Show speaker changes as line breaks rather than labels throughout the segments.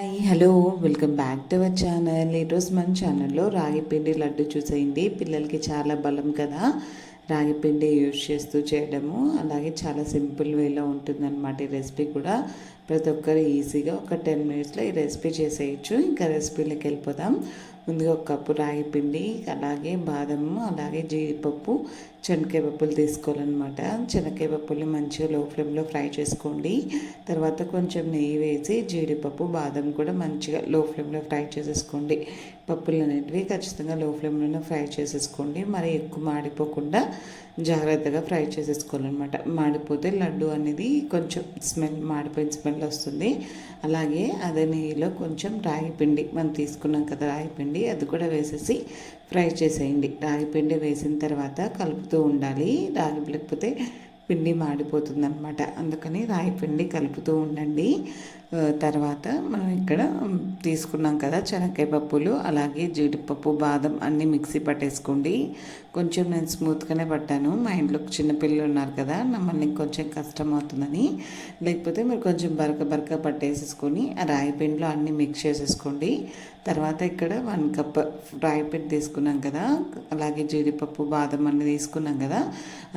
Hi hello welcome back to our channel. ఈరోజు మన ఛానల్లో రాగి పిండి లడ్డు చూసేయండి. పిల్లలకి చాలా బలం కదా రాగి పిండి యూజ్ చేస్తూ చేయడము. అలాగే చాలా సింపుల్ వేలో ఉంటుందన్నమాట ఈ రెసిపీ కూడా. ప్రతి ఒక్కరు ఈజీగా ఒక 10 మినిట్స్లో ఈ రెసిపీ చేసేయచ్చు. ఇంకా రెసిపీలోకి వెళ్ళిపోదాం. ముందుగా ఒక కప్పు రాగి పిండి, అలాగే బాదము, అలాగే జీడిపప్పు, శనగకాయ పప్పులు తీసుకోవాలన్నమాట. శనగకాయ పప్పుల్ని మంచిగా లో ఫ్లేమ్లో ఫ్రై చేసుకోండి. తర్వాత కొంచెం నెయ్యి వేసి జీడిపప్పు, బాదం కూడా మంచిగా లో ఫ్లేమ్లో ఫ్రై చేసేసుకోండి. పప్పులు అనేటివి ఖచ్చితంగా లో ఫ్లేమ్లోనే ఫ్రై చేసేసుకోండి. మరి ఎక్కువ మాడిపోకుండా జాగ్రత్తగా ఫ్రై చేసేసుకోవాలన్నమాట. మాడిపోతే లడ్డు అనేది కొంచెం మాడిపోయిన స్మెల్ వస్తుంది. అలాగే అదే నెయ్యిలో కొంచెం రాగి పిండి మనం తీసుకున్నాం కదా రాగి పిండి, అది కూడా వేసేసి ఫ్రై చేసేయండి. రాగి పిండి వేసిన తర్వాత కలుపుతూ ఉండాలి. రాగి లేకపోతే పిండి మాడిపోతుంది అనమాట. అందుకని రాగి పిండి కలుపుతూ ఉండండి. తర్వాత మనం ఇక్కడ తీసుకున్నాం కదా శనగకాయ పప్పులు, అలాగే జీడిపప్పు, బాదం అన్నీ మిక్సీ పట్టేసుకోండి. కొంచెం నేను స్మూత్గానే పట్టాను. మా ఇంట్లో చిన్నపిల్లలు ఉన్నారు కదా, మళ్ళీ కొంచెం కష్టం అవుతుందని. లేకపోతే మీరు కొంచెం బరక పట్టేసేసుకొని ఆ రాగి పిండిలో అన్నీ మిక్స్ చేసేసుకోండి. తర్వాత ఇక్కడ 1 కప్ రాగి పిండి తీసుకున్నాం కదా, అలాగే జీడిపప్పు, బాదం అన్నీ తీసుకున్నాం కదా,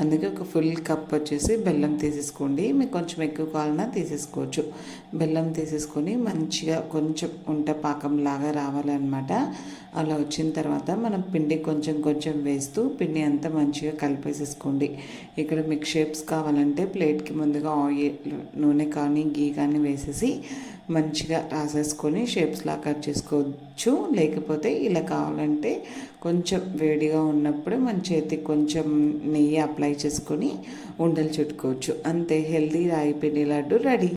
అందుకే ఒక ఫుల్ కప్ వచ్చేసి బెల్లం తీసేసుకోండి. మీకు కొంచెం ఎక్కువ కావాలన్నా తీసేసుకోవచ్చు. బెల్లం తీసేసుకొని మంచిగా కొంచెం ఉంట పాకంలాగా రావాలన్నమాట. అలా వచ్చిన తర్వాత మనం పిండి కొంచెం కొంచెం వేస్తూ పిండి అంతా మంచిగా కలిపేసేసుకోండి. ఇక్కడ మీకు షేప్స్ కావాలంటే ప్లేట్కి ముందుగా ఆయిల్, నూనె కానీ గీ కానీ వేసేసి మంచిగా రాసేసుకొని షేప్స్లా కట్ చేసుకోవచ్చు. లేకపోతే ఇలా కావాలంటే కొంచెం వేడిగా ఉన్నప్పుడు మన చేతికి కొంచెం నెయ్యి అప్లై చేసుకొని ఉండలు చుట్టుకోవచ్చు. అంతే, హెల్దీ రాగి పిండి లడ్డు రెడీ.